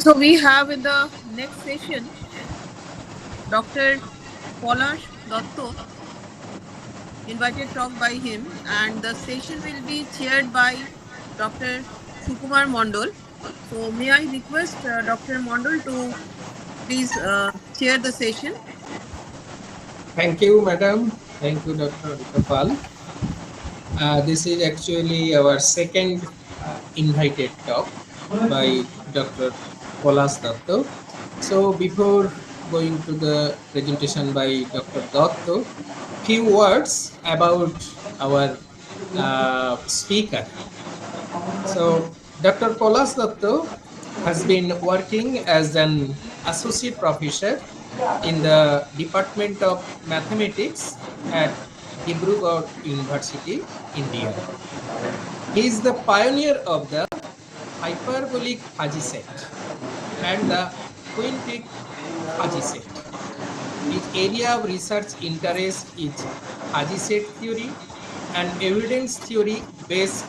So we have in the next session Dr. PALASH Dotto, invited talk by him, and the session will be chaired by Dr. Sukumar Mondol. So may I request Dr. Mondol to please chair the session. Thank you, madam. Thank you, Dr. Kapal. This is actually our second invited talk by Dr. Polas Datto. So before going to the presentation by Dr. Datto, few words about our speaker. So Dr. Polas Datto has been working as an associate professor in the Department of Mathematics at Dibrugarh University, India. He is the pioneer of the hyperbolic fuzzy set and the quintic fuzzy set. His area of research interest is fuzzy set theory and evidence theory based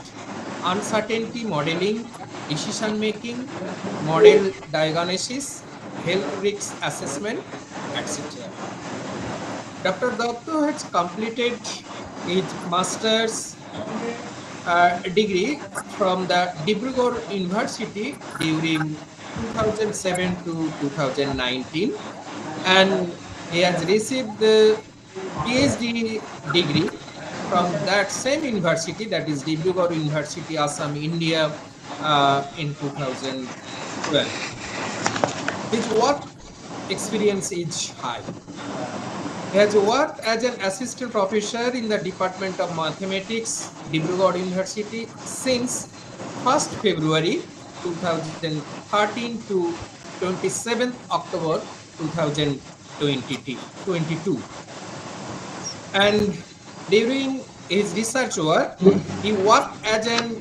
uncertainty modeling, decision making, model diagnosis, health risk assessment, etc. Dr. Datto has completed his master's degree from the Dibrugarh University during 2007 to 2019, and he has received the PhD degree from that same university, that is Dibrugarh University, Assam, India, in 2012. His work experience is high. He has worked as an assistant professor in the Department of Mathematics, Dibrugarh University since 1st February 2013 to 27th October 2022. And during his research work, he worked as an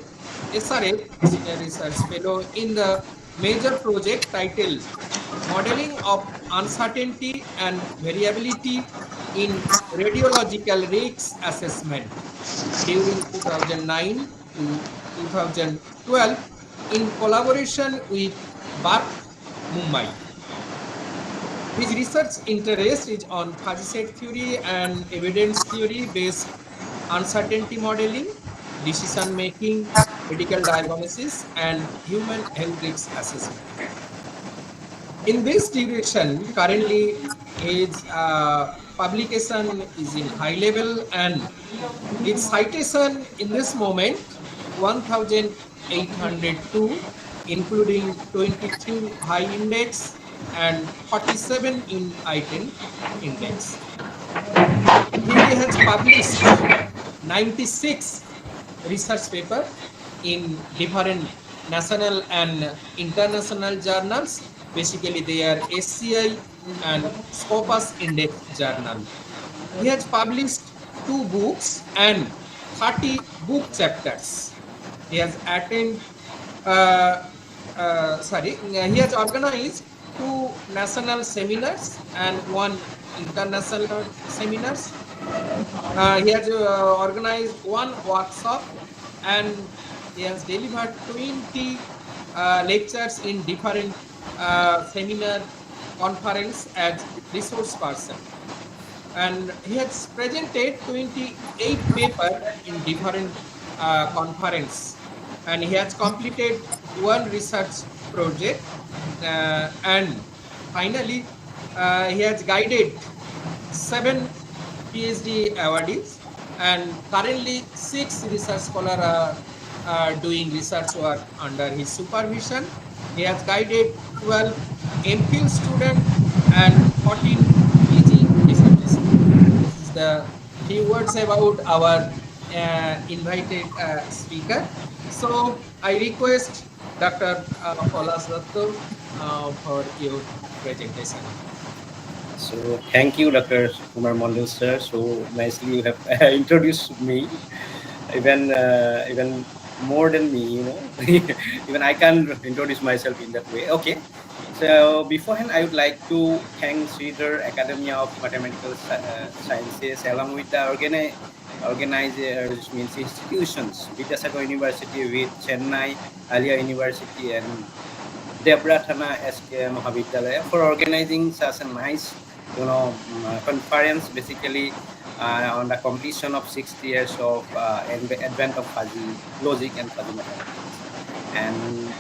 SRF, Senior Research Fellow, in the major project titled Modeling of Uncertainty and Variability in Radiological Risk Assessment during 2009 to 2012 in collaboration with BARC, Mumbai. His research interest is on fuzzy set theory and evidence theory based uncertainty modeling, decision making, medical diagnosis, and human health risk assessment. In this direction, currently his publication is in high level, and its citation in this moment 1802, including 22 high index and 47 in item index. He has published 96 research paper in different national and international journals. Basically, they are SCI and Scopus Index journal. He has published 2 books and 30 book chapters. He has attended, he has organized 2 national seminars and 1 international seminars. He has organized 1 workshop, and he has delivered 20 lectures in different seminar conference as resource person. And he has presented 28 papers in different conference, and he has completed 1 research project, and finally he has guided 7 PhD awardees, and currently 6 research scholars are doing research work under his supervision. He has guided 12 MPhil students and 14 PG researchers. This is the few words about our invited speaker. So I request Dr. Polas Datto for your presentation. So thank you, Dr. Kumar Mondal, sir. So nicely you have introduced me, even more than me, even I can introduce myself in that way. Okay. So beforehand, I would like to thank Sridhar Academia of Mathematical Sciences along with the organizers, means institutions, Vidyasagar University with Chennai, Alia University, and Debrathana SK Mahavidyalaya for organizing such a nice, conference basically on the completion of 60 years of advent of fuzzy logic and fuzzy mathematics. And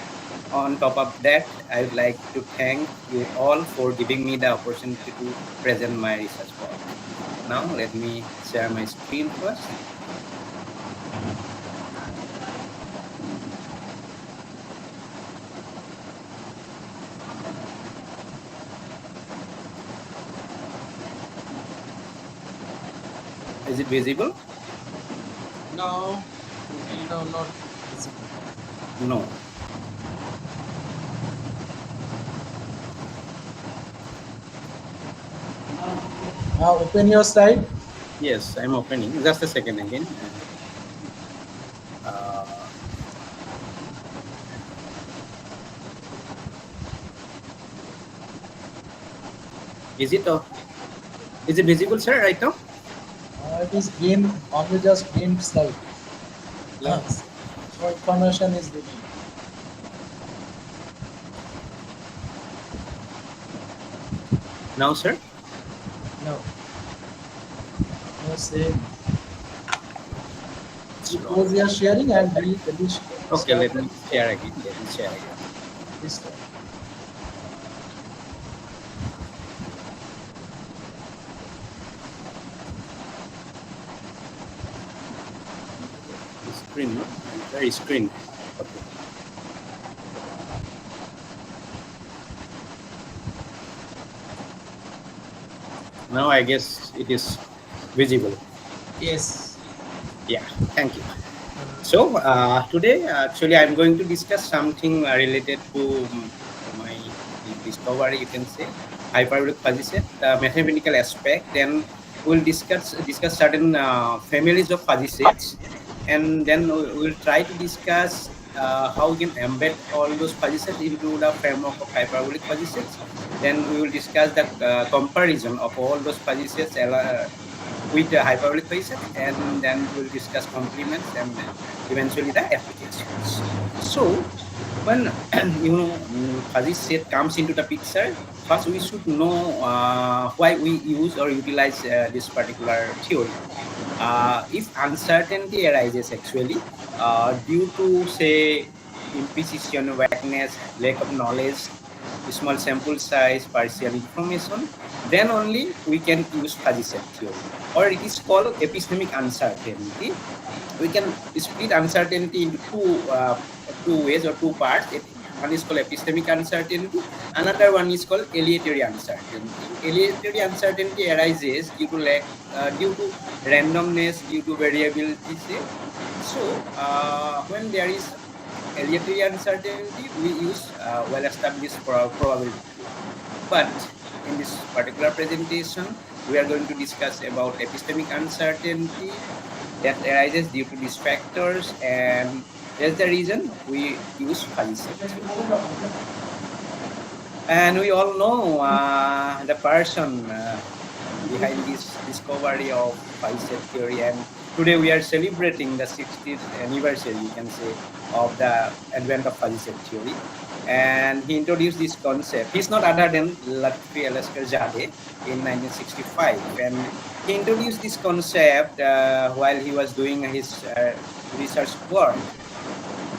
on top of that, I would like to thank you all for giving me the opportunity to present my research work. Now, let me share my screen first. Is it visible? No, not visible. No. Now open your slide. Yes, I'm opening. Just a second again. Uh, is it is it visible, sir, right now? It is green, only just green slide. Yes. So information is reading. Now, sir? No. No same. Suppose you are sharing and delete. Okay, let me share again. This time. Screen, no? Very screen. Okay. Now I guess it is visible. Yes. Yeah, thank you. So today, actually, I'm going to discuss something related to my discovery, you can say, hyperbolic fuzzy set, the mathematical aspect. Then we'll discuss certain families of fuzzy sets, and then we'll try to discuss how we can embed all those fuzzy sets into the framework of hyperbolic fuzzy sets. Then we will discuss the comparison of all those fuzzy sets with the hyperbolic fuzzy set, and then we'll discuss complements and eventually the applications. So when fuzzy set comes into the picture, first we should know why we use or utilize this particular theory. If uncertainty arises actually due to, say, imprecision, vagueness, lack of knowledge, small sample size, partial information, then only we can use fuzzy set theory, or it is called epistemic uncertainty. We can split uncertainty into two ways or two parts. One is called epistemic uncertainty. Another one is called aleatory uncertainty. Aleatory uncertainty arises due to due to randomness, due to variability. Say. So when there is aleatory uncertainty, we use well-established probability theory. But in this particular presentation, we are going to discuss about epistemic uncertainty that arises due to these factors, and that's the reason we use fuzzy set theory. And we all know the person behind this discovery of fuzzy set theory, and today we are celebrating the 60th anniversary, you can say, of the advent of fuzzy set theory. And he introduced this concept. He's not other than Lutfi Alaskar-Zadeh in 1965, and he introduced this concept while he was doing his research work,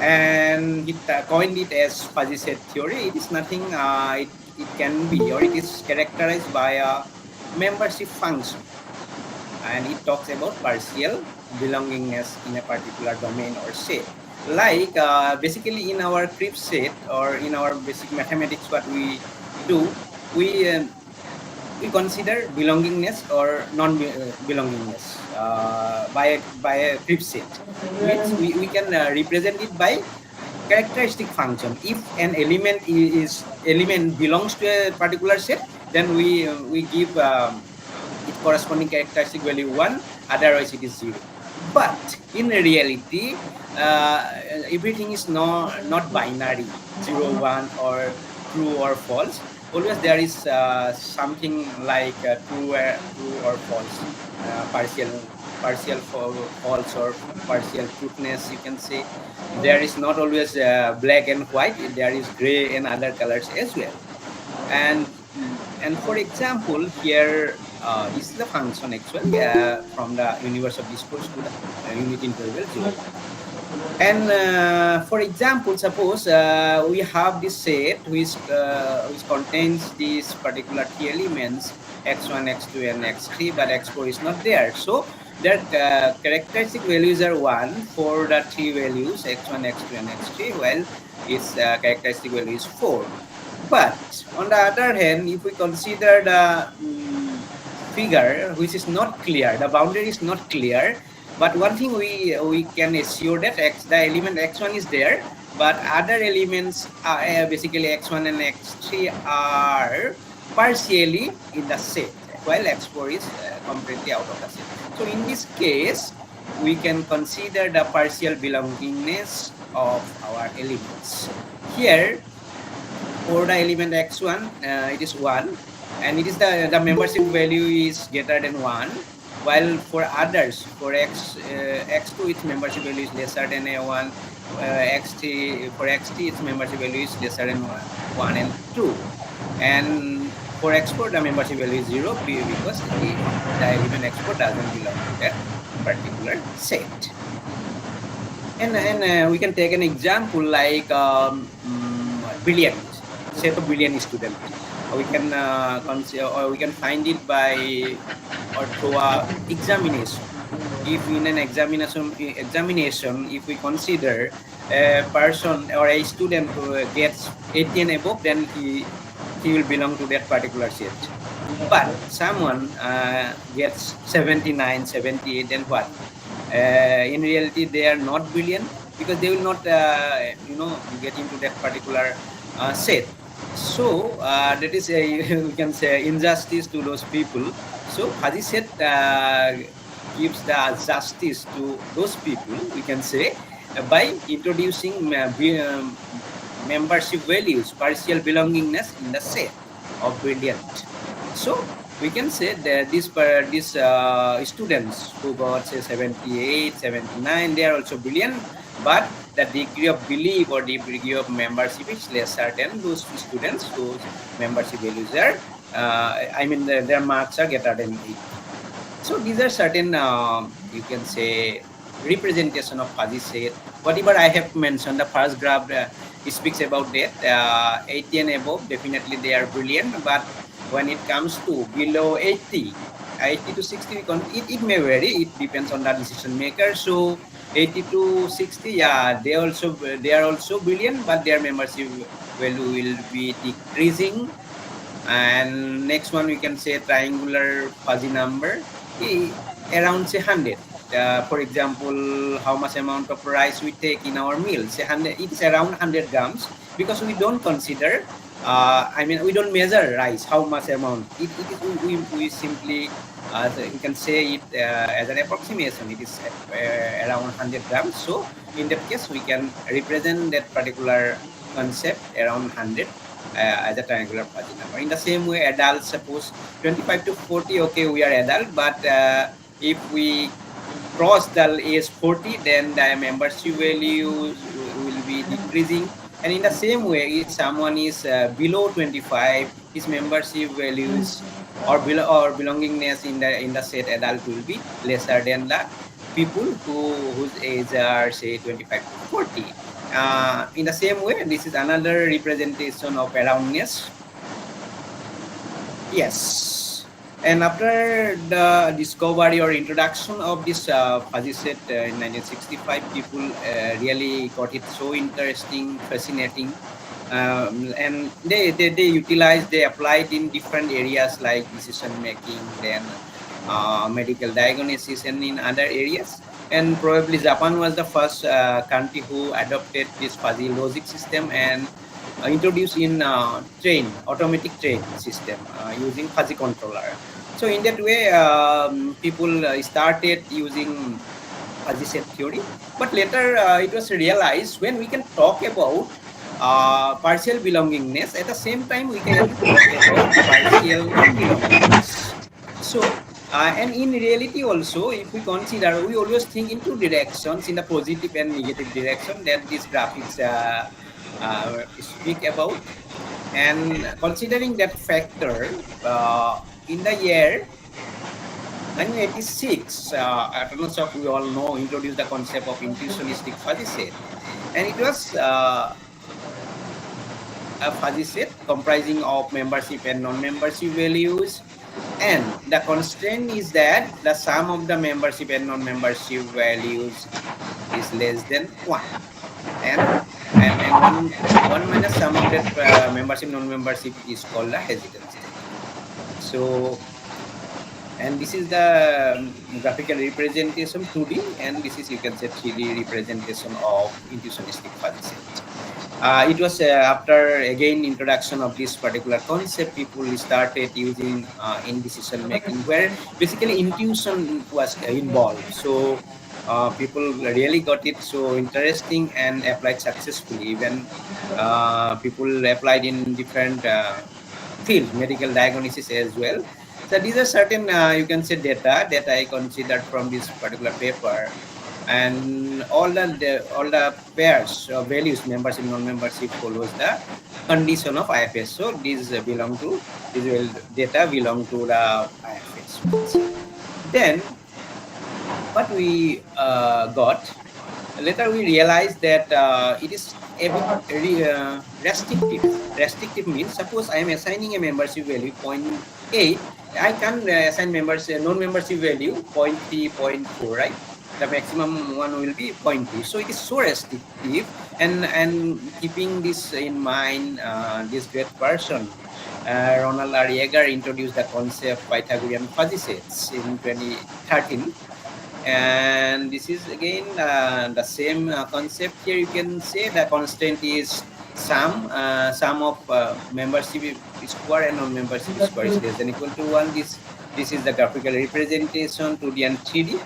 and he coined it as fuzzy set theory. It is nothing. It can be, or it is characterized by a membership function, and it talks about partial belongingness in a particular domain or set. Like basically in our Cripps set or in our basic mathematics, what we do, we consider belongingness or non-belongingness by a Cripps set, which we can represent it by characteristic function. If an element belongs to a particular set, then we give it corresponding characteristic value 1, otherwise it is 0. But in reality, everything is not binary, 0, 1, or true or false. always there is something like true or false, partial false or partial truthness, you can say. There is not always black and white, there is gray and other colors as well. And for example, here this is the function actually from the universe of discourse to the unit interval 0 1. And for example, suppose we have this set which contains these particular three elements x1, x2, and x3, but x4 is not there. So their characteristic values are 1 for the three values x1, x2, and x3, while its characteristic value is 4. But on the other hand, if we consider the figure which is not clear, the boundary is not clear, but one thing we can assure that the element x1 is there, but other elements are basically x1 and x3 are partially in the set, while x4 is completely out of the set. So in this case, we can consider the partial belongingness of our elements. Here, for the element x1, it is 1, and it is the membership value is greater than 1, while for others, for x2, its membership value is lesser than a1, x3, for x3, its membership value is lesser than 1 and 2, and for x4, the membership value is 0 because the element x4 doesn't belong to that particular set. And we can take an example like brilliant, set of brilliant students. We can consider, or we can find it by or through a examination. If in an examination, if we consider a person or a student who gets 80 and above, then he will belong to that particular set. But someone gets 79, 78, then what? In reality, they are not brilliant because they will not, get into that particular set. So that is we can say injustice to those people. So Fuzzy set gives the justice to those people, we can say, by introducing membership values, partial belongingness in the set of brilliant. So we can say that these students who got say 78, 79, they are also brilliant, but the degree of belief or the degree of membership is lesser than those students whose membership values are, their marks are greater than 8. So these are certain, you can say, representation of fuzzy set. Whatever I have mentioned, the first graph speaks about that. 80 and above, definitely they are brilliant, but when it comes to below 80 to 60, it may vary. It depends on the decision maker. So 80 to 60, yeah, they are also brilliant, but their membership value will be decreasing. And next one, we can say triangular fuzzy number, around say 100. For example, how much amount of rice we take in our meal? Say 100, it is around 100 grams, because we don't consider, we don't measure rice, how much amount. We simply, you can say it as an approximation, it is around 100 grams. So in that case, we can represent that particular concept around 100 as a triangular fuzzy number. In the same way, adults, suppose 25 to 40, okay, we are adult, but if we cross the age 40, then the membership value will be decreasing. And in the same way, if someone is below 25, his membership values or belongingness in the set adult will be lesser than the people whose age are say 25 to 40. In the same way, this is another representation of aroundness. Yes. And after the discovery or introduction of this fuzzy set in 1965, people really got it so interesting, fascinating, and they utilized, they applied in different areas like decision making, then medical diagnosis, and in other areas. And probably Japan was the first country who adopted this fuzzy logic system and introduced in automatic train system using fuzzy controller. So in that way, people started using fuzzy set theory. But later it was realized when we can talk about partial belongingness. At the same time, we can talk about partial non-belongingness. So, and in reality also, if we consider, we always think in two directions, in the positive and negative direction that these graphics speak about. And considering that factor, in the year 1986, Attorney Shock, we all know, introduced the concept of intuitionistic fuzzy set. And it was a fuzzy set comprising of membership and non-membership values. And the constraint is that the sum of the membership and non-membership values is less than 1. And one minus sum of that membership non-membership is called a hesitant state. So, and this is the graphical representation 2D, and this is, you can say, 3D representation of intuitionistic fuzzy set. It was after again introduction of this particular concept, people started using in decision making, where basically intuition was involved. So people really got it so interesting and applied successfully. Even people applied in different fields, medical diagnosis as well. So these are certain, you can say, data that I considered from this particular paper. And all the pairs of values, membership non-membership, follows the condition of IFS. So these belong to, these data belong to the IFS. Then what we got later, we realized that it is a bit restrictive. Restrictive means, suppose I am assigning a membership value 0.8, I can assign non-membership value 0.3, 0.4, right? The maximum one will be 0.2. So it is so restrictive. And keeping this in mind, this great person, Ronald R. Yeager, introduced the concept Pythagorean fuzzy sets in 2013. And this is again the same concept. Here you can say the constant is sum of membership square and non-membership square is less than equal to 1. This is the graphical representation 2D and 3D.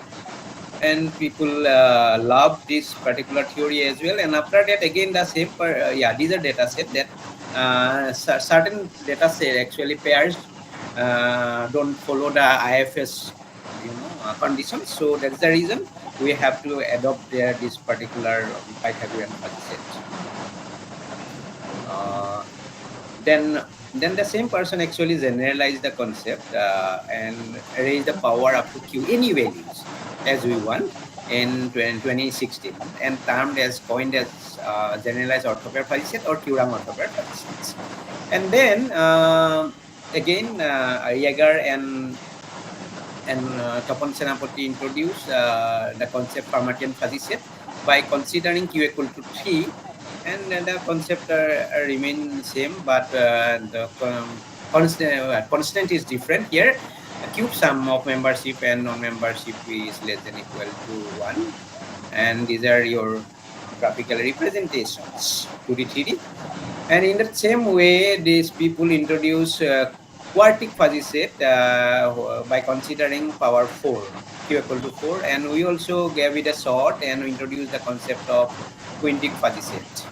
And people love this particular theory as well. And after that, again, the same these are data set that certain data set actually pairs don't follow the IFS conditions. So that's the reason we have to adopt this particular Pythagorean fuzzy set. Then the same person actually generalized the concept and raised the power up to Q any values as we want in 2016, and coined as generalized orthopair fuzzy set or Q-ram orthopair fuzzy sets. And then again, Yeager and Tapan Senapati introduced the concept Fermatian fuzzy set by considering Q equal to 3, and the concept remain same, but the constant is different here. A cube sum of membership and non-membership is less than equal to 1, and these are your graphical representations 2D 3D. And in the same way, these people introduce quartic fuzzy set by considering power 4, Q equal to 4, and we also gave it a shot and introduced the concept of quintic fuzzy set.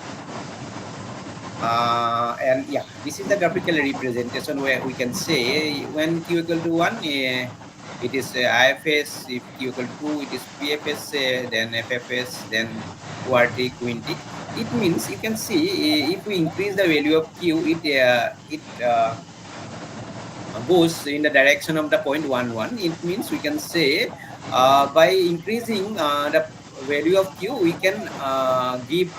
And yeah, this is the graphical representation where we can say when Q equal to 1, it is IFS. If Q equal to 2, it is PFS, then FFS, then quartic, quintic. It means, you can see, if we increase the value of Q, it goes in the direction of the 0.11. It means we can say by increasing the value of Q, we can give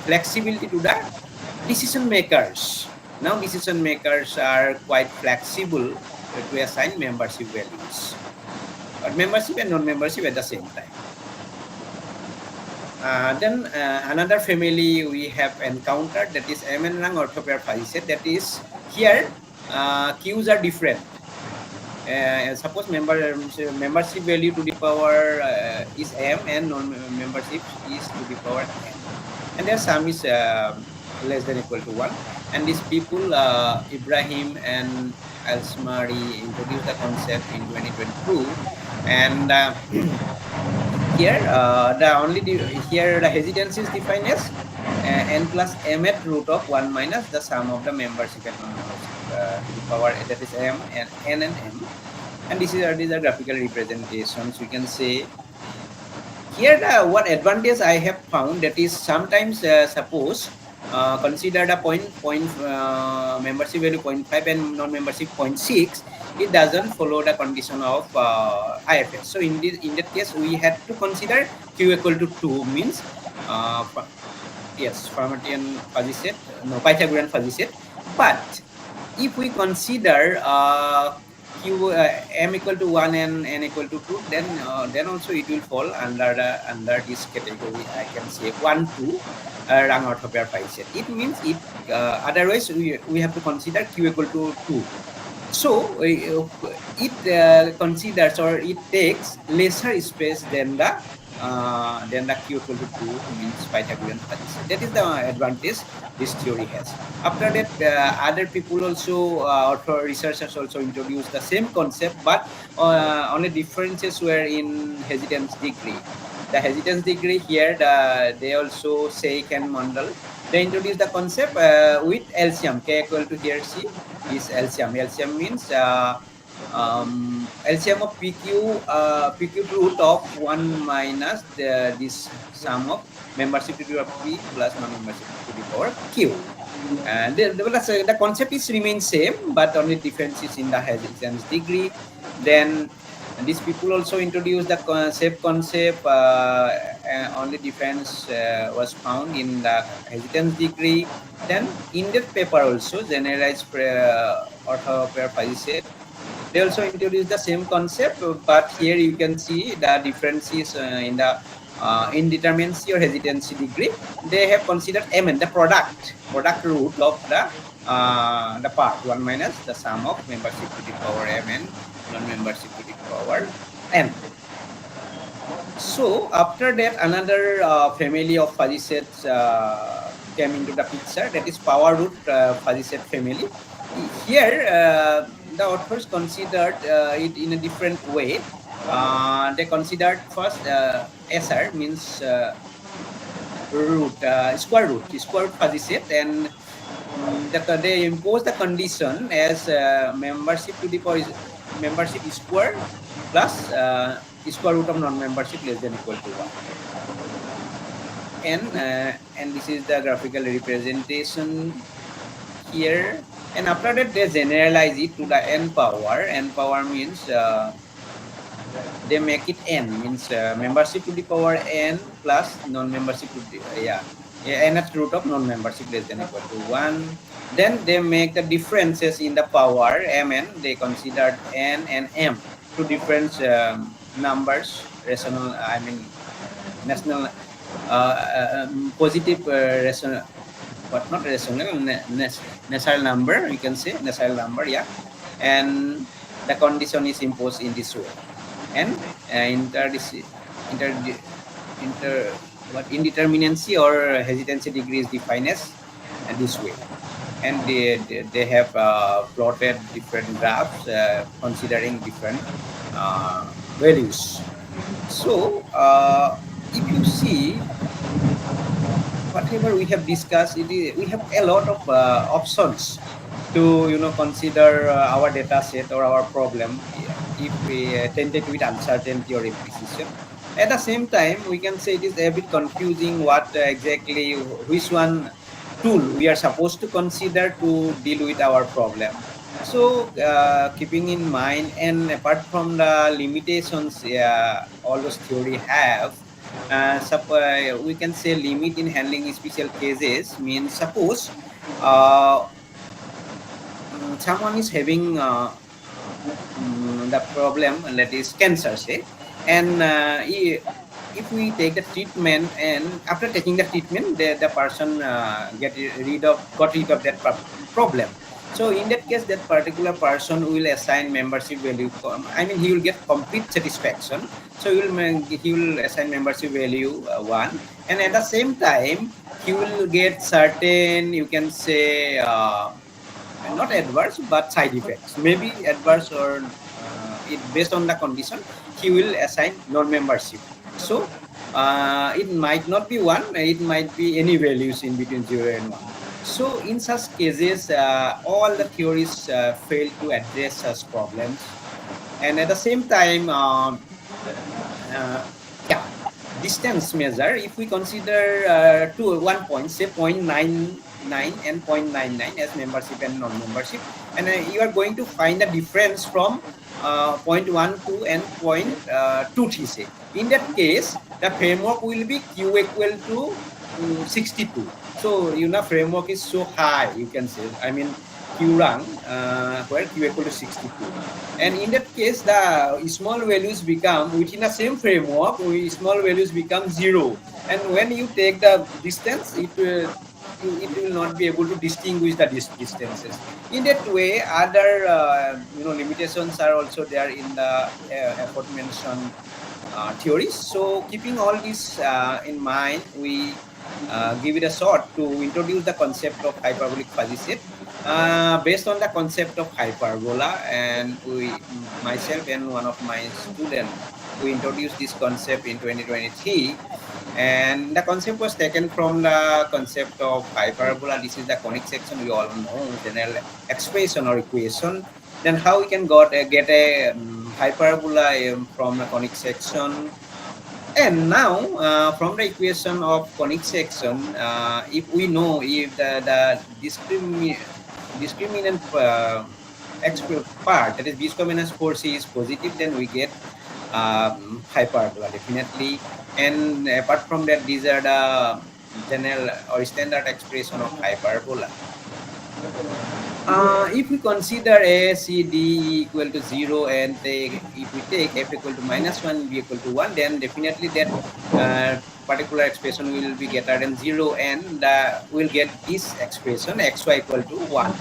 flexibility to the decision makers. Now decision makers are quite flexible to assign membership values, but membership and non-membership at the same time. Then another family we have encountered, that is M and Rang orthopair fuzzy set. That is, here Qs are different. Suppose membership value to the power is M, and non-membership is to the power N, and their sum is less than equal to 1. And these people, Ibrahim and Alsmari, introduced the concept in 2022. And here the hesitance is defined as n plus m at root of 1 minus the sum of the membership and non-membership to the power, that is m and n and m. And these are graphical representations. We can say here what advantage I have found, that is sometimes suppose consider the point membership value 0.5 and non-membership 0.6, it doesn't follow the condition of IFS. So in that case we had to consider q equal to 2, means yes, Fermatian fuzzy set, no, Pythagorean fuzzy set. But if we consider q m equal to 1 and n equal to 2, then also it will fall under this category. I can say 1 2 rang orthopair pi set. It means it otherwise we have to consider q equal to 2. So it considers, or it takes lesser space than the q equal to 2, means Pythagorean fuzzy set. That is the advantage this theory has. After that, other people also, author researchers also introduced the same concept, but only differences were in hesitance degree. The hesitance degree here, they also say Ken Mondal, they introduced the concept with LCM. K equal to here C is LCM. LCM means LCM of PQ root of 1 minus this sum of membership to the power P plus non-membership to the power Q. And the concept is remains same, but only difference is in the hesitance degree. Then these people also introduced the same concept, only difference was found in the hesitance degree. Then in that paper also, generalized orthopair fuzzy set, they also introduced the same concept, but here you can see the differences in the indeterminacy or hesitancy degree. They have considered mn, the product root of the part 1 minus the sum of membership to the power mn, non-membership to the power n. So after that, another family of fuzzy sets came into the picture, that is power root fuzzy set family. Here the authors considered it in a different way. They considered first SR, means root, square root fuzzy set, and they impose the condition as membership to the power is membership square plus square root of non-membership less than equal to 1. And this is the graphical representation here. And after that, they generalize it to the n power. N power means they make it n, means membership to the power n plus non-membership to the nth root of non-membership less than equal to 1. Then they make the differences in the power mn. They considered n and m, two different numbers, rational, I mean national positive rational, but not rational, natural number, you can say natural number, yeah. And the condition is imposed in this way. And indeterminacy or hesitancy degree is defined as this way. And they have plotted different graphs considering different values. So if you see whatever we have discussed, we have a lot of options to consider our data set or our problem if we tended with uncertainty or imprecision. At the same time, we can say it is a bit confusing what exactly, which one tool we are supposed to consider to deal with our problem. So keeping in mind, and apart from the limitations all those theory have, we can say limit in handling special cases means, suppose someone is having the problem, that is cancer, say, and if we take the treatment, and after taking the treatment, the person got rid of that problem. So in that case, that particular person will assign membership value. I mean, he will get complete satisfaction. So he will assign membership value 1, and at the same time, he will get certain, you can say, not adverse but side effects. Maybe adverse, or it based on the condition, he will assign non-membership. So It might not be 1, it might be any values in between 0 and 1. So in such cases, all the theories fail to address such problems. And at the same time, uh, yeah, distance measure, if we consider two 1 point, say 0.99 and 0.99 as membership and non-membership, and you are going to find the difference from 0.12 and 0.23, say. In that case, the framework will be q equal to 62. So framework is so high, you can say, I mean q rank, where q equal to 62. And in that case, the small values become, within the same framework, small values become 0. And when you take the distance, it will not be able to distinguish the distances. In that way, other limitations are also there in the aforementioned theories. So keeping all this in mind, we give it a shot to introduce the concept of hyperbolic fuzzy set. Based on the concept of hyperbola, and myself and one of my students, we introduced this concept in 2023, and the concept was taken from the concept of hyperbola. This is the conic section, we all know, general expression or equation. Then how we can get a hyperbola from the conic section. And now, from the equation of conic section, if we know if the discriminant part, that is b square minus 4c, is positive, then we get hyperbola definitely. And apart from that, these are the general or standard expression of hyperbola. If we consider a c d equal to 0, and if we take f equal to -1, b equal to 1, then definitely that particular expression will be greater than 0, and we'll get this expression xy equal to 1,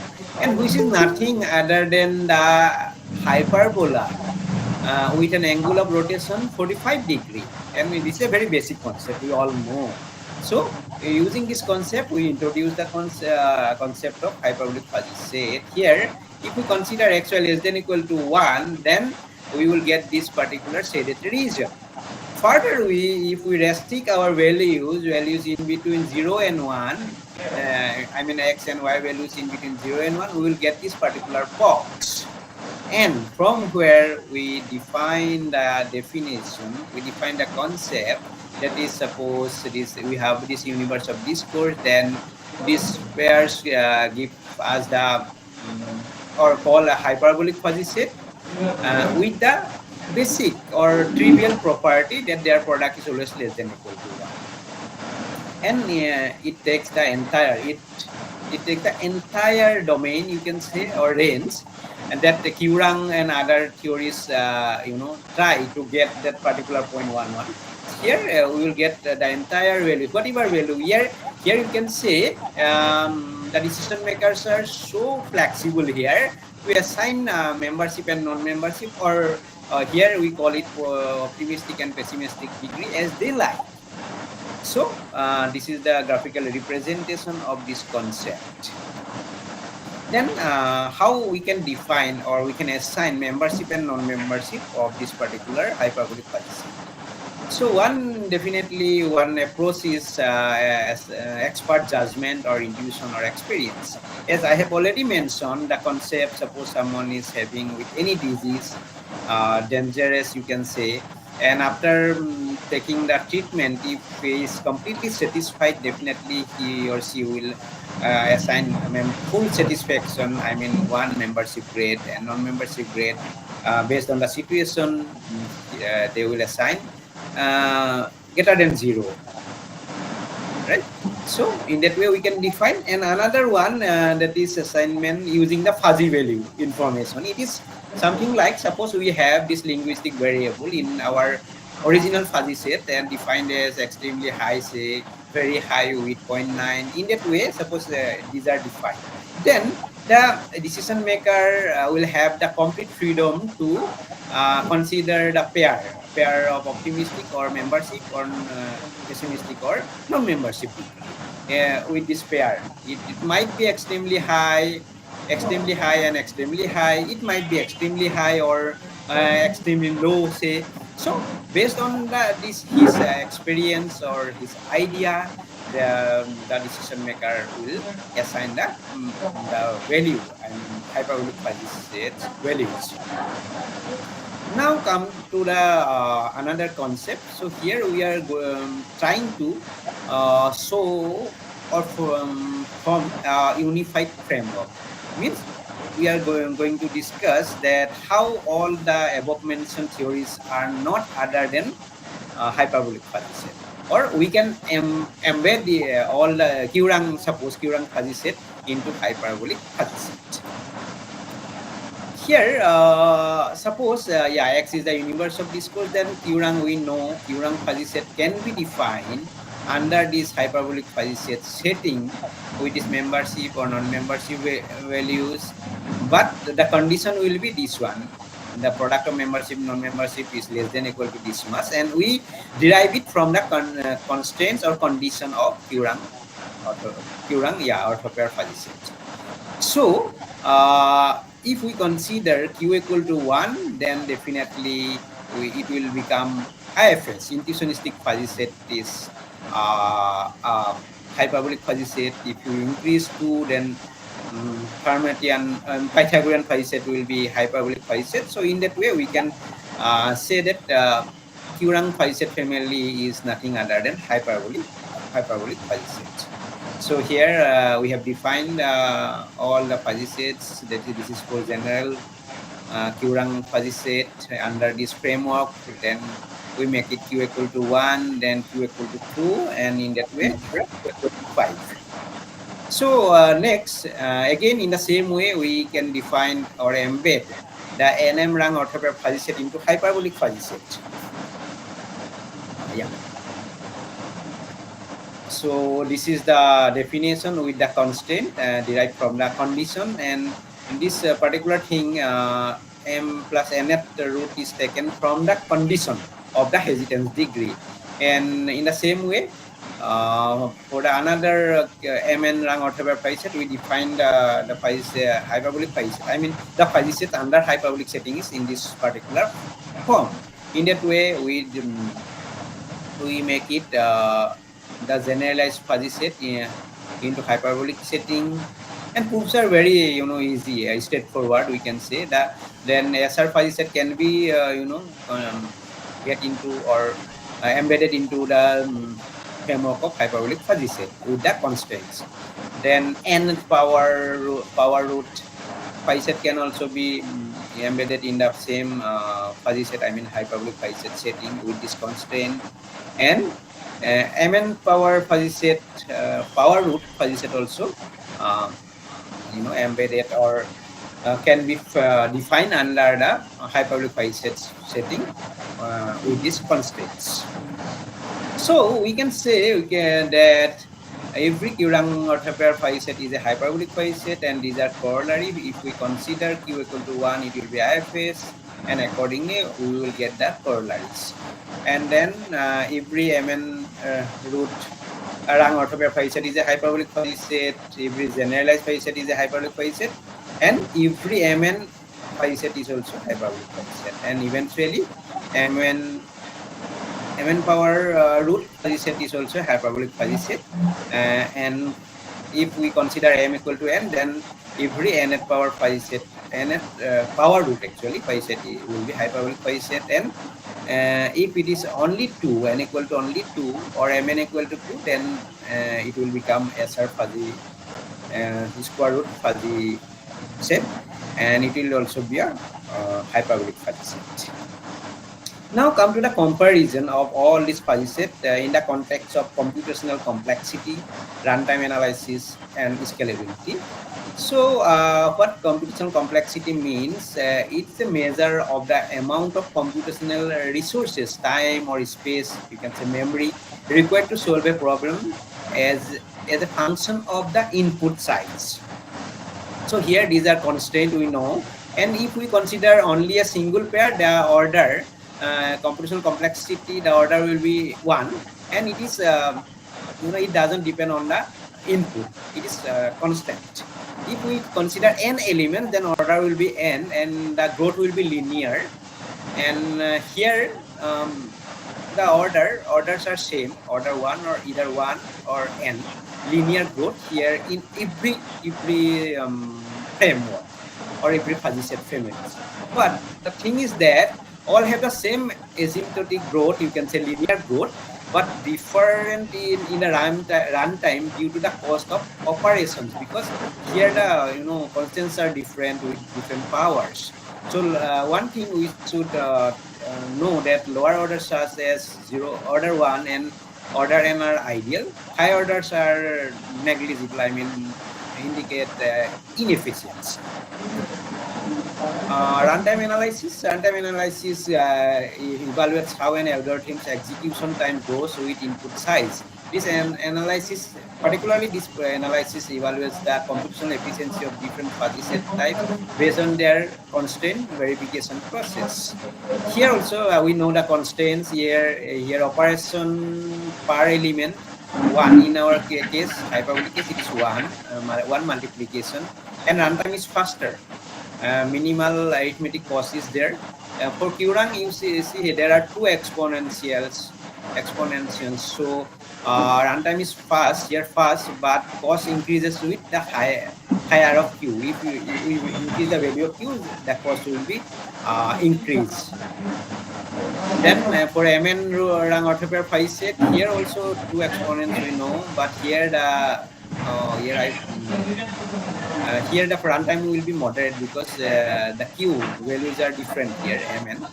and which is nothing other than the hyperbola with an angle of rotation 45 degree. And this is a very basic concept, we all know. So using this concept, we introduce the concept of hyperbolic fuzzy set. Here, if we consider xy less than equal to 1, then we will get this particular shaded region. Further, if we restrict our values in between 0 and 1, I mean x and y values in between 0 and 1, we will get this particular box. And from where we define the definition, we define the concept, that is, suppose we have this universe of discourse, then these pairs give us the or call a hyperbolic fuzzy set with the basic or trivial property that their product is always less than equal to 1. And it takes the entire domain, you can say, or range, and that the Qrang and other theories try to get that particular 0.11. Here we will get the entire value, whatever value. Here you can say the decision makers are so flexible here to assign membership and non-membership, or here we call it optimistic and pessimistic degree as they like. So this is the graphical representation of this concept. Then how we can define or we can assign membership and non-membership of this particular hyperbolic fuzzy set. So one approach is expert judgment or intuition or experience. As I have already mentioned, the concept, suppose someone is having with any disease, dangerous, you can say, and after taking the treatment, if he is completely satisfied, definitely he or she will assign full satisfaction, I mean 1 membership grade, and non-membership grade based on the situation, they will assign greater than 0, right? So in that way we can define. And another one that is assignment using the fuzzy value information. It is something like, suppose we have this linguistic variable in our original fuzzy set and defined as extremely high, say very high with 0.9. In that way, suppose these are defined, then the decision maker will have the complete freedom to consider the pair of optimistic or membership, or pessimistic or non-membership with this pair. It might be extremely high and extremely high. It might be extremely high or extremely low, say. So based on his experience or his idea, the decision maker will assign the value. I mean hyperbolic fuzzy sets values. Now come to the another concept. So here we are trying to show or form a unified framework. Means we are going to discuss that how all the above mentioned theories are not other than hyperbolic fuzzy set, or we can embed all the Qrang, suppose Qrang fuzzy set into hyperbolic fuzzy set. Here, suppose yeah, X is the universe of discourse, then Qrang, we know Qrang fuzzy set can be defined under this hyperbolic fuzzy set setting with its membership or non-membership values, but the condition will be this one: the product of membership non-membership is less than equal to this much, and we derive it from the constraints or condition of Qrang orthopair fuzzy set. So if we consider Q equal to 1, then definitely it will become IFS. Intuitionistic fuzzy set is hyperbolic fuzzy set. If you increase 2, then Fermatian Pythagorean fuzzy set will be hyperbolic fuzzy set. So in that way, we can say that Qrang fuzzy set family is nothing other than hyperbolic fuzzy set. So here we have defined all the fuzzy sets. This is for general Qrang fuzzy set under this framework. Then we make it Q equal to 1, then Q equal to 2, and in that way, Q equal to 5. So next, again in the same way, we can define or embed the NM rank orthopair fuzzy set into hyperbolic fuzzy set. Yeah. So this is the definition with the constraint derived from the condition, and in this particular thing, M plus nth root is taken from the condition of the hesitance degree. And in the same way, for the another Mn rank orthopair fuzzy set, we define the hyperbolic fuzzy set. I mean the fuzzy set under hyperbolic setting is in this particular form. In that way, we make it the generalized fuzzy set into hyperbolic setting, and proofs are very easy, straightforward. We can say that then SR fuzzy set can be get into or embedded into the framework of hyperbolic fuzzy set with the constraints. Then n power root fuzzy set can also be embedded in the same fuzzy set, I mean hyperbolic fuzzy set setting with this constraint. And Mn power fuzzy set, power root fuzzy set also embedded or can be defined under the hyperbolic fuzzy set setting with these constraints. So we can say that every Qrang orthopair fuzzy set is a hyperbolic fuzzy set, and these are corollary. If we consider Q equal to 1, it will be IFS, and accordingly we will get the corollaries. And then every Mn root rank orthopair fuzzy set is a hyperbolic fuzzy set, every generalized fuzzy set is a hyperbolic fuzzy set, and every Mn fuzzy set is also hyperbolic fuzzy set. And eventually Mn power root fuzzy set is also hyperbolic fuzzy set. And if we consider M equal to n, then every nth power fuzzy set, nth power root actually fuzzy set will be hyperbolic fuzzy set. And if it is only 2, n equal to only 2, or mn equal to 2, then it will become SR fuzzy square root fuzzy set, and it will also be a hyperbolic fuzzy set. Now come to the comparison of all these fuzzy set in the context of computational complexity, runtime analysis, and scalability. So what computational complexity means, it's a measure of the amount of computational resources, time or space, you can say memory, required to solve a problem as a function of the input size. So here these are constraints we know, and if we consider only a single pair, the order computational complexity, the order will be 1, and it is it doesn't depend on the input, it is constant. If we consider n elements, then order will be n, and the growth will be linear. And here the orders are same, order 1 or either 1 or n, linear growth here in every framework or every fuzzy set families. But the thing is that all have the same asymptotic growth, you can say linear growth, but different in a runtime due to the cost of operations, because here the constants are different with different powers. So one thing we should know that lower orders such as order 1 and order n are ideal. High orders are negligible, I mean indicate inefficiency. Runtime analysis evaluates how an algorithm's execution time goes with input size. This analysis, particularly this analysis, evaluates the computational efficiency of different fuzzy set types based on their constraint verification process. Here also we know the constraints here operation per element 1 in our case, hyperbolic case it is 1 multiplication, and runtime is faster. Minimal arithmetic cost is there. For Qrang, you see there are two exponentials. So runtime is fast, but cost increases with the higher of Q. If you increase the value of Q, the cost will be increased. Then for Mn rang orthopair phi set, here also two exponents we know, but here the here the runtime will be moderate because the Q values are different here, Mn,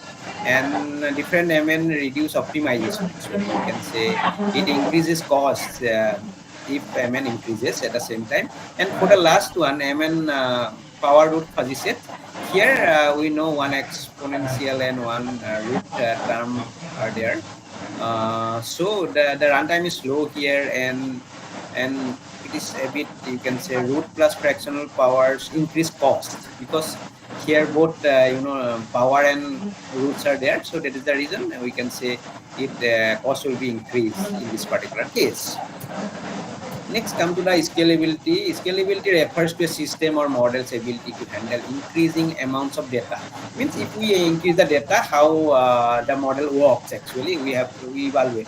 and different Mn reduce optimization. So you can say it increases costs if Mn increases at the same time. And for the last one, Mn power root fuzzy set, here we know one exponential and one root term are there. So the runtime is low here, and it is a bit, you can say, root plus fractional powers increase cost, because here both power and roots are there. So that is the reason we can say it cost will be increased in this particular case. Next, come to the scalability. Scalability refers to a system or model's ability to handle increasing amounts of data. Means if we increase the data, how the model works actually, we have to evaluate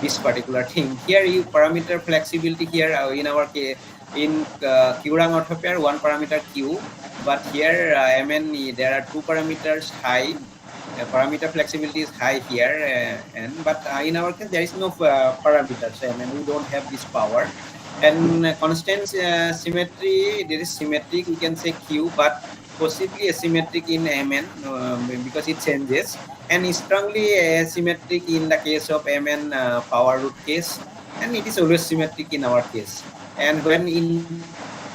this particular thing. Here you parameter flexibility here in our case, in Qrang orthopair, one parameter Q, but here Mn there are two parameters high. Parameter flexibility is high here, but in our case there is no parameters, and we don't have this power. And constant symmetry, there is symmetric, we can say Q, but possibly asymmetric in Mn because it changes, and strongly asymmetric in the case of Mn power root case, and it is always symmetric in our case. And when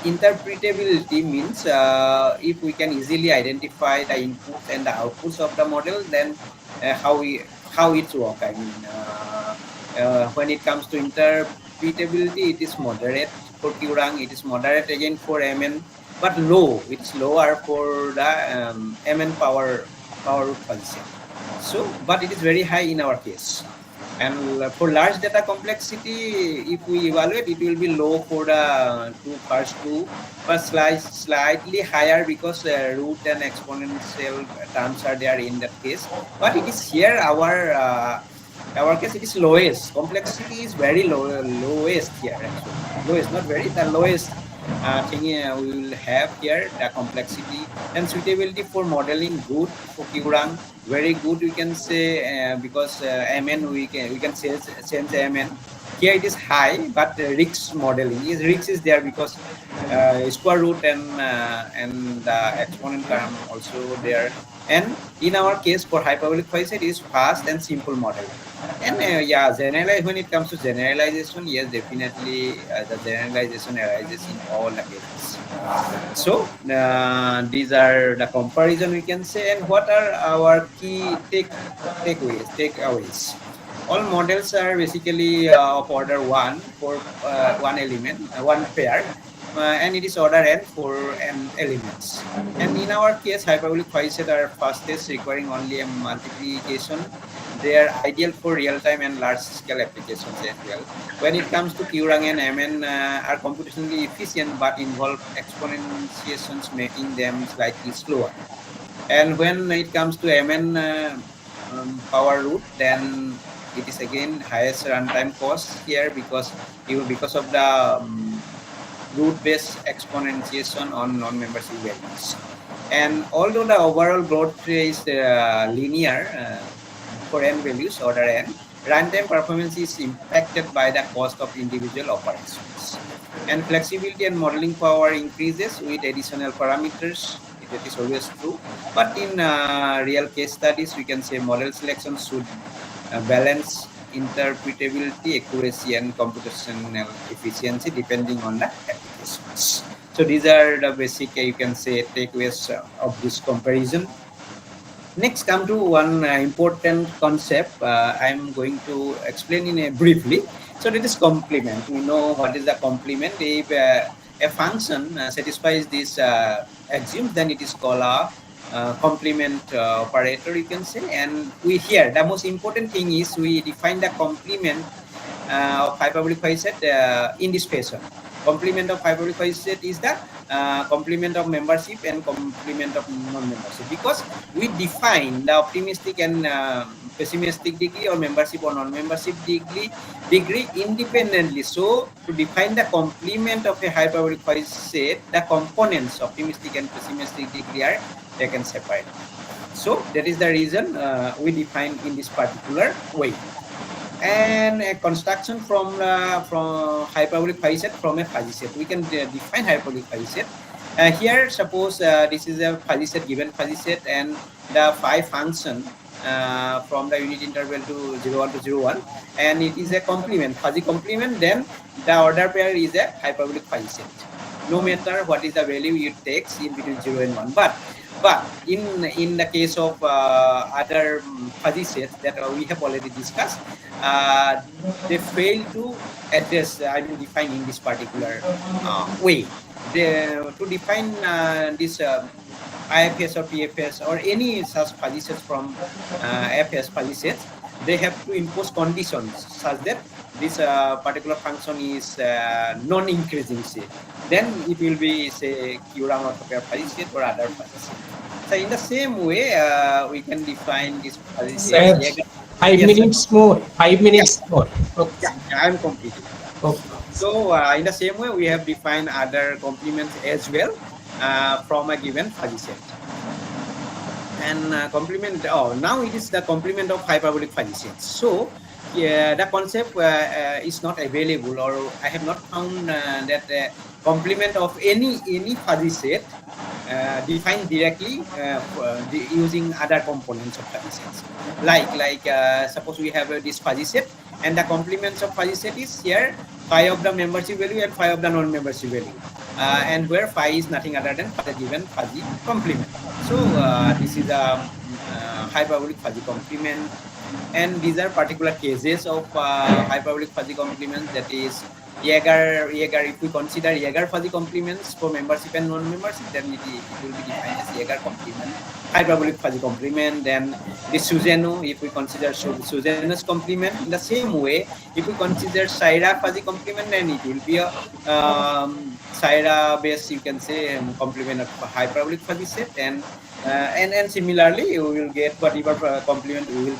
interpretability means if we can easily identify the inputs and the outputs of the model, then how it's work. I mean, when it comes to interpretability, it is moderate for Qrang, it is moderate again for Mn, but low. It's lower for the Mn power root function. So, but it is very high in our case. And for large data complexity, if we evaluate, it will be low for the first two, but slightly higher because root and exponential terms are there in that case. But it is here our case, it is lowest. Complexity is very lowest here actually. Lowest, not very, the lowest thing we will have here, the complexity. And suitability for modeling, good for Qrang, very good, we can say, because Mn we can change Mn. Here it is high, but Rix modeling is there because square root and the exponent term also there. And in our case for hyperbolic it is fast and simple modeling. And when it comes to generalization, yes, definitely the generalization arises in all the cases. So these are the comparison we can say. And what are our key takeaways? All models are basically of order 1 for one element, one pair, and it is order n for n elements. And in our case, hyperbolic set are fastest, requiring only a multiplication. They are ideal for real-time and large-scale applications as well. When it comes to Qrang and Mn are computationally efficient but involve exponentiations, making them slightly slower. And when it comes to Mn power root, then it is again highest runtime cost here, because of the root-based exponentiation on non-membership values. And although the overall growth rate is linear for n values, order n, runtime performance is impacted by the cost of individual operations. And flexibility and modeling power increases with additional parameters. That is always true. But in real case studies, we can say model selection should balance interpretability, accuracy, and computational efficiency depending on the applications. So these are the basic, you can say, takeaways of this comparison. Next, come to one important concept I'm going to explain in a briefly. So that is complement. We know what is the complement. If a function satisfies this axiom, then it is called a complement operator, you can say. And we here, the most important thing is we define the complement of hyperbolic facet in this fashion. Complement of hyperbolic facet is the complement of membership and complement of non-membership, because we define the optimistic and pessimistic degree or membership or non-membership degree independently. So to define the complement of a hyperbolic facet, the components optimistic and pessimistic degree are taken separately. So that is the reason we define in this particular way. And a construction from hyperbolic facet from a fuzzy set. We can define hyperbolic fuzzy set. Here, suppose this is a fuzzy set, given fuzzy set, and the phi function from the unit interval to 0, 1 to 0, 1, and it is a complement, fuzzy complement, then the order pair is a hyperbolic fuzzy set. No matter what is the value it takes in between 0 and 1. But in the case of other fuzzy sets that we have already discussed, they fail to address, define in this particular way. To define this IFS or PFS or any such fuzzy sets from IFS fuzzy sets, they have to impose conditions such that this particular function is non-increasing set. Then it will be, say, Q-ram orthopair fuzzy set or other fuzzy set. So in the same way, we can define this fuzzy set. Sir, 5 minutes more. 5 minutes more. Okay. Yeah, I'm completing. Okay. So in the same way, we have defined other complements as well from a given fuzzy set. And complement. Now it is the complement of hyperbolic fuzzy sets. So the concept is not available, or I have not found that complement of any fuzzy set defined directly using other components of fuzzy sets. Like suppose we have this fuzzy set, and the complements of fuzzy set is here phi of the membership value and phi of the non-membership value, and where phi is nothing other than the given fuzzy complement. So this is a hyperbolic fuzzy complement, and these are particular cases of hyperbolic fuzzy complements. That is Jaeger. If we consider Jaeger fuzzy complements for membership and non-membership, then it will be defined as Jaeger complement, hyperbolic fuzzy complement. Then the Suzeno, if we consider Suzeno's complement. In the same way, if we consider Saira fuzzy complement, then it will be a Saira based, you can say, complement of hyperbolic fuzzy set. And similarly, we will get whatever complement we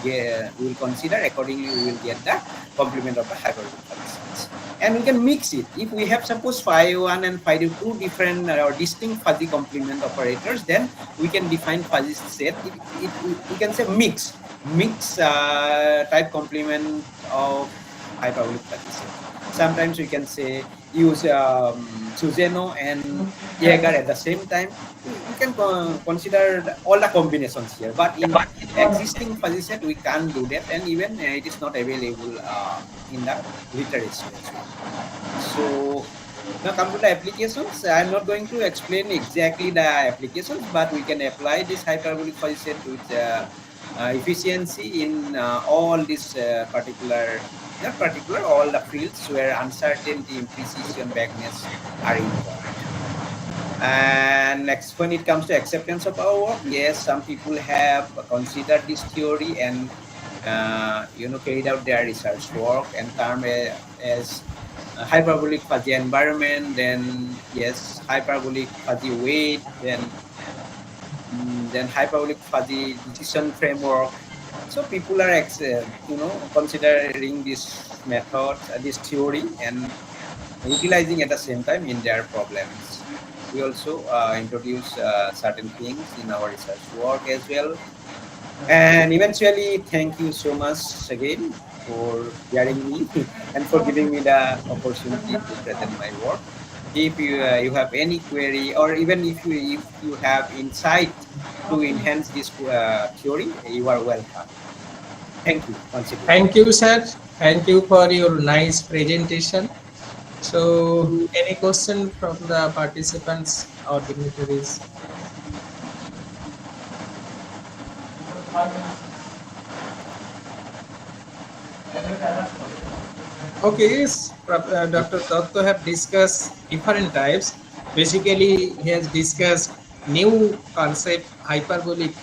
will consider. Accordingly, we will get the complement of the hyperbolic fuzzy sets. And we can mix it. If we have, suppose, phi 1 and phi 2 different or distinct fuzzy complement operators, then we can define fuzzy set. We can say mix type complement of hyperbolic fuzzy set. Sometimes we can say use Suzeno and Jaeger at the same time. We can consider all the combinations here, but in existing fuzzy set we can't do that, and even it is not available in the literature as well. So now come to the applications. I'm not going to explain exactly the applications, but we can apply this hyperbolic fuzzy set with efficiency in all these all the fields where uncertainty, imprecision, vagueness are involved. And next, when it comes to acceptance of our work, yes, some people have considered this theory and carried out their research work and termed as hyperbolic fuzzy environment. Then yes, hyperbolic fuzzy weight. Then hyperbolic fuzzy decision framework. So people are considering this method, this theory, and utilizing at the same time in their problems. We also introduce certain things in our research work as well. And eventually, thank you so much again for hearing me and for giving me the opportunity to present my work. If you have any query, or even if you have insight to enhance this theory, you are welcome. Thank you once again. Thank you, sir. Thank you for your nice presentation. So, any question from the participants or dignitaries? Okay, yes, Dr. Dotto have discussed different types. Basically, he has discussed new concept, hyperbolic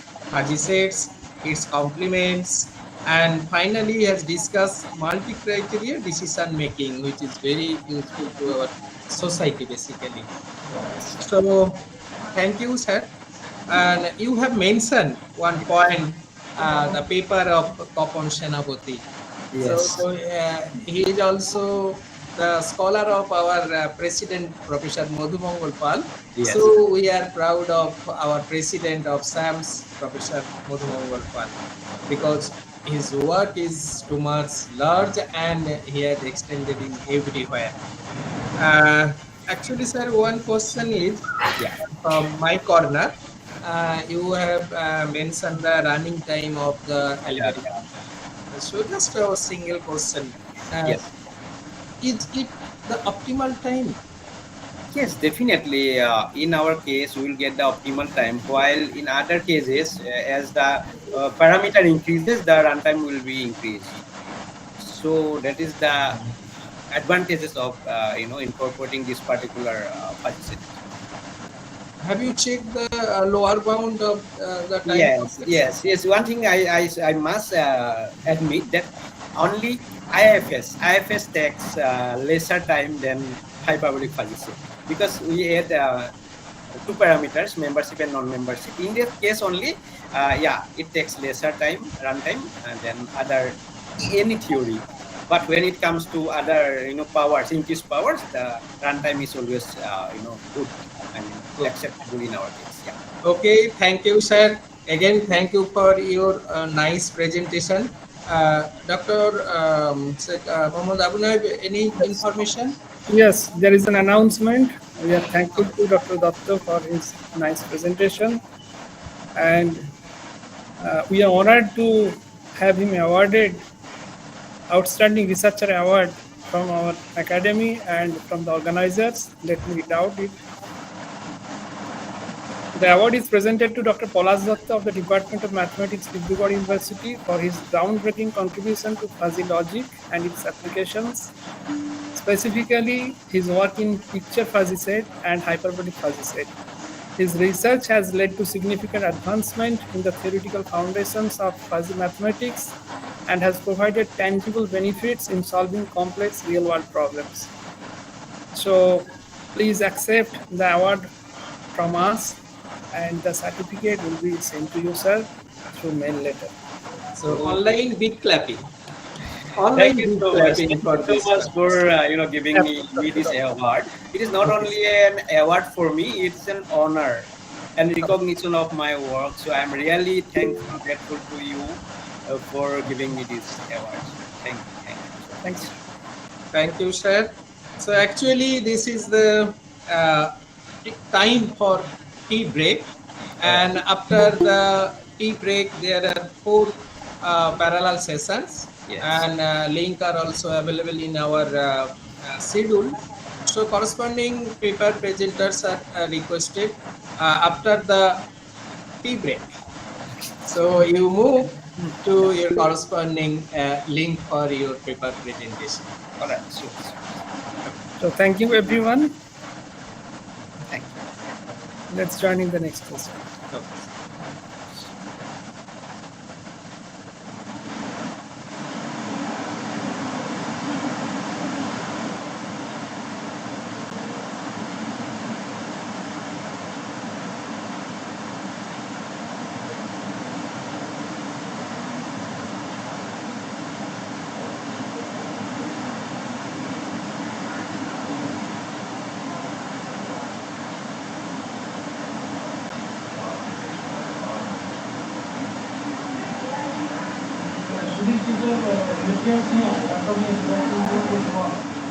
sets, its complements, and finally he has discussed multi-criteria decision making, which is very useful to our society basically. So, thank you, sir. And you have mentioned one point, the paper of Kopon Senapati. So Yes, he is also the scholar of our president, Professor Madhumangal Pal. yes, So we are proud of our president of SAMS, Professor Madhumangal Pal, because his work is too much large and he has extended in everywhere. Uh, Actually, sir, one question is yeah, from my corner. You have mentioned the running time of the yeah, algorithm. yeah. So just a single question. Uh, Yes. is it the optimal time? Yes, definitely. In our case, we will get the optimal time. While in other cases, as the parameter increases, the runtime will be increased. So that is the advantages of incorporating this particular fuzzy set. Have you checked the lower bound of the time Yes, complex? yes, yes. One thing I must admit that only IFS takes lesser time than hyperbolic fuzzy set, because we had two parameters, membership and non-membership. In that case only, yeah, it takes lesser time, runtime, than other any theory. But when it comes to other powers, increased powers, the runtime is always good. I mean, Good. acceptable in our case. Yeah. Okay, thank you, sir. Again, thank you for your nice presentation. Dr. Mohammad Abu Naib, any Yes. information? Yes, there is an announcement. We are thankful to Dr. Datta for his nice presentation, and we are honored to have him awarded Outstanding Researcher Award from our academy and from the organizers. Let me read out it. The award is presented to Dr. PALASH Datta of the Department of Mathematics, Dibrugad University, for his groundbreaking contribution to fuzzy logic and its applications, specifically his work in picture fuzzy set and hyperbolic fuzzy set. His research has led to significant advancement in the theoretical foundations of fuzzy mathematics and has provided tangible benefits in solving complex real-world problems. So please accept the award from us, and the certificate will be sent to you, sir, through mail letter. So online big clapping. Thank Online you big so much. clapping Thank you for so this much for participant. giving me this award. It is not Okay, only an award for me; it's an honor and recognition of my work. So I'm really thankful, grateful to you for giving me this award. So thank you so Thank much. you. thank you, sir. So actually, this is the uh, time for tea break, All right. and after the tea break, there are four parallel sessions, Yes. and link are also available in our schedule. So corresponding paper presenters are requested after the tea break. So you move to your corresponding link for your paper presentation. All right. Sure. Sure. Okay. So thank you, everyone. Thank you. Let's join in the next session. Okay. Yes, yes, Anthony is going to do this one.